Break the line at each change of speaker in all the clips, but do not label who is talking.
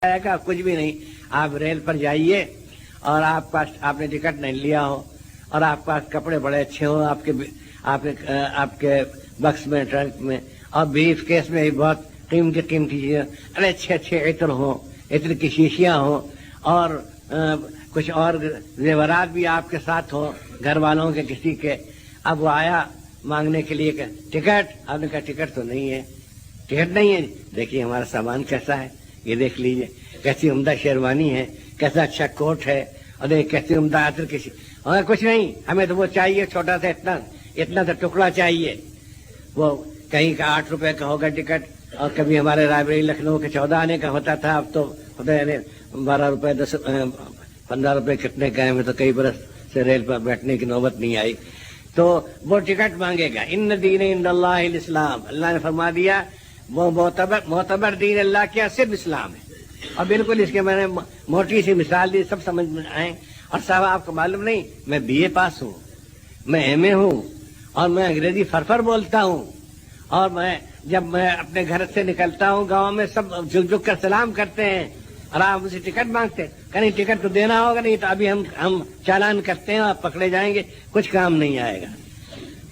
का कुछ भी नहीं। आप रेल पर जाइए और आपने टिकट नहीं लिया हो और आपके पास कपड़े बड़े अच्छे हो, आपके बक्स में, ट्रंक में और ब्रीफ केस में भी बहुत कीमती चीजें, अरे अच्छे इत्र हो, इत्र की शीशियां हो और कुछ और जेवरात भी आपके साथ हो घर वालों के किसी के। अब वो आया मांगने के लिए टिकट, आपने कहा टिकट तो नहीं है, टिकट नहीं है। देखिए हमारा सामान कैसा है, ये देख लीजिए, कैसी उम्दा शेरवानी है, कैसा अच्छा कोट है, और एक कैसी उम्दा अतर किसी, और कुछ नहीं, हमें तो वो चाहिए छोटा सा इतना सा टुकड़ा चाहिए। वो कहीं का 8 रुपए का होगा टिकट, और कभी हमारे रायबरेली लखनऊ के 14 आने का होता था, अब तो होता है 12 रुपए 15 रुपए कितने का है। मैं तो कई बरस से रेल पर बैठने की नौबत नहीं आई। तो वो टिकट मांगेगा। इन्न दीन इंदल्लाहिल इस्लाम, अल्लाह ने फरमा दिया वो मोतबर दीन अल्लाह क्या सिर्फ इस्लाम है। और बिल्कुल इसके मैंने मोटी सी मिसाल दी, सब समझ में आए। और साहब आपको मालूम नहीं, मैं बीए पास हूँ, मैं एमए हूँ और मैं अंग्रेजी फरफर बोलता हूँ, और जब मैं अपने घर से निकलता हूँ गांव में सब झुक कर सलाम करते हैं, और आप मुझे टिकट मांगते हैं। कहीं टिकट तो देना होगा, नहीं तो अभी हम चालान करते हैं और पकड़े जाएंगे, कुछ काम नहीं आएगा।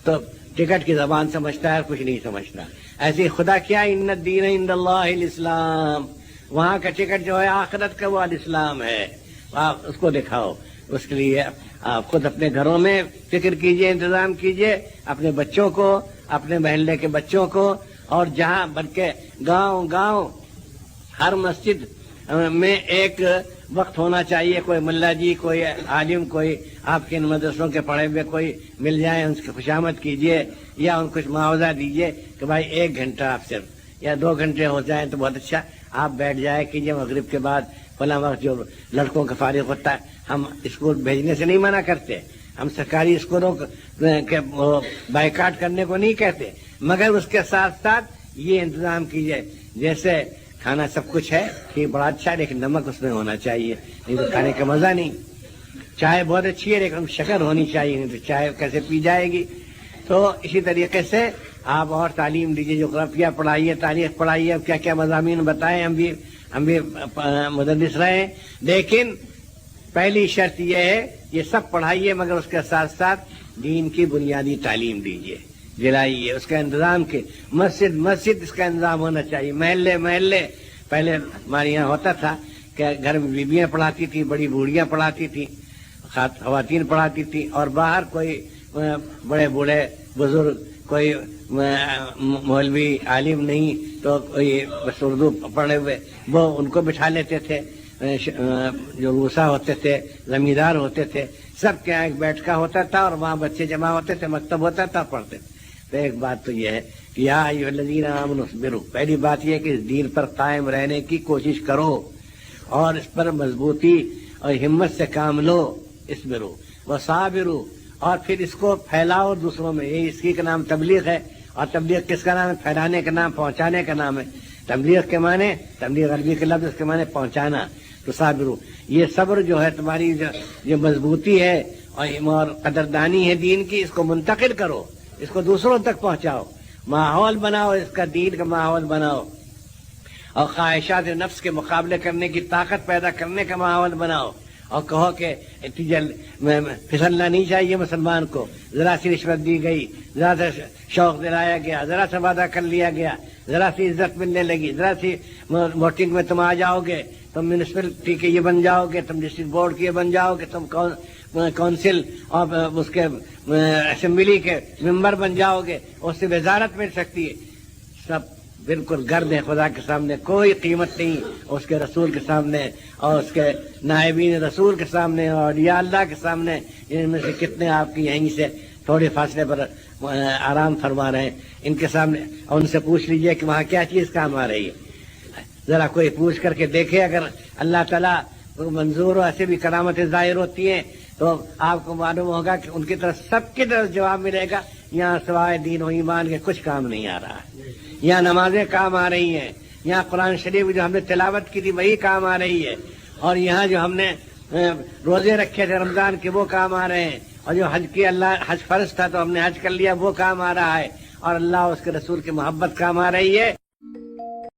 तो टिकट की जबान समझता है, कुछ नहीं समझता। ऐसे खुदा क्या, इन्न दीन इंदल्लाहिल इस्लाम, वहाँ का टिकट जो है आखिरत का वो इस्लाम है, आप उसको दिखाओ। उसके लिए आप खुद अपने घरों में फिक्र कीजिए, इंतजाम कीजिए, अपने बच्चों को, अपने मोहल्ले के बच्चों को, और जहाँ बल्कि गांव हर मस्जिद में एक वक्त होना चाहिए, कोई मुल्ला जी, कोई आलिम, कोई आपके इन मदरसों के पढ़े हुए कोई मिल जाए, उनकी खुशामद कीजिए या उनको कुछ मुआवजा दीजिए कि भाई 1 घंटा आप सिर्फ या 2 घंटे हो जाए तो बहुत अच्छा, आप बैठ जाए कीजिए मगरिब के बाद फला वक्त जो लड़कों का फारिग होता है। हम स्कूल भेजने से नहीं मना करते, हम सरकारी स्कूलों के बाइकाट करने को नहीं कहते, मगर उसके साथ साथ ये इंतजाम कीजिए, जैसे खाना सब कुछ है ठीक बड़ा अच्छा है, लेकिन नमक उसमें होना चाहिए, नहीं तो खाने का मजा नहीं। चाय बहुत अच्छी है लेकिन शक्कर होनी चाहिए, नहीं तो चाय कैसे पी जाएगी। तो इसी तरीके से आप और तालीम दीजिए, जोग्राफिया पढ़ाइए, तारीख पढ़ाइए, अब क्या क्या मज़ामीन बताएं। हम भी मुदर्रिस रहे हैं, लेकिन पहली शर्त यह है ये सब पढ़ाइए, मगर उसके साथ साथ दीन की बुनियादी तालीम दीजिए, दिलाइए, उसका इंतजाम के मस्जिद इसका इंतजाम होना चाहिए। महल्ले पहले हमारे यहाँ होता था कि घर में बीबियाँ पढ़ाती थी, बड़ी बूढ़ियाँ पढ़ाती थी, खवातीन पढ़ाती थी, और बाहर कोई बड़े बूढ़े बुजुर्ग, कोई मौलवी आलिम नहीं तो कोई बस उर्दू पढ़े हुए वो उनको बिठा लेते थे, जो रूसा होते थे, जमींदार होते थे, सब के यहाँ एक बैठका होता था और वहाँ बच्चे जमा होते थे, मकतब होता था, पढ़ते थे। तो एक बात तो यह है कि या अय्युहल्लज़ीना आमनू अस्बिरू, पहली बात यह है कि इस दीन पर कायम रहने की कोशिश करो और इस पर मजबूती और हिम्मत से काम लो, इस्बिरू व साबिरू, और फिर इसको फैलाओ दूसरों में। ये इसकी का नाम तबलीग है, और तबलीग किसका नाम है? फैलाने का नाम, पहुंचाने का नाम है। तबलीग के माने, तबलीग अरबी के लफ्ज के माने पहुंचाना। तो साबिरू, ये सब्र जो है तुम्हारी जो मजबूती है और कदरदानी है दीन की, इसको मुंतकिल करो, इसको दूसरों तक पहुंचाओ, माहौल बनाओ, इसका दीन का माहौल बनाओ, और ख्वाहिशात नफ्स के मुकाबले करने की ताकत पैदा करने का माहौल बनाओ, और कहो कि फिसलना नहीं चाहिए मुसलमान को, जरा सी रिश्वत दी गई, जरा सा शौक दिलाया गया, जरा सा वादा कर लिया गया, जरा सी इज्जत मिलने लगी, जरा सी वोटिंग में तुम आ जाओगे, तुम म्यूनिसिपलिटी के ये बन जाओगे, तुम डिस्ट्रिक्ट बोर्ड के ये बन जाओगे, तुम काउंसिल और उसके असेंबली के मेंबर बन जाओगे, उससे वजारत मिल सकती है। सब बिल्कुल गर्द है खुदा के सामने, कोई कीमत नहीं उसके रसूल के सामने और उसके नायबीन रसूल के सामने और या अल्लाह के सामने। इनमें से कितने आपकी यहीं से थोड़े फासले पर आराम फरमा रहे हैं, इनके सामने उनसे पूछ लीजिए कि वहाँ क्या चीज़ काम आ रही है। जरा कोई पूछ करके देखे, अगर अल्लाह ताला मंजूर हो, ऐसे भी करामतें जाहिर होती हैं, तो आपको मालूम होगा कि उनकी तरफ सबकी तरफ जवाब मिलेगा, यहाँ सिवाय दीन और ईमान के कुछ काम नहीं आ रहा है। यहाँ नमाजें काम आ रही हैं, यहाँ कुरान शरीफ जो हमने तिलावत की थी वही काम आ रही है, और यहाँ जो हमने रोजे रखे थे रमजान के वो काम आ रहे हैं, और जो हज की हज फर्ज था तो हमने हज कर लिया वो काम आ रहा है, और अल्लाह उसके रसूल की मोहब्बत काम आ रही है।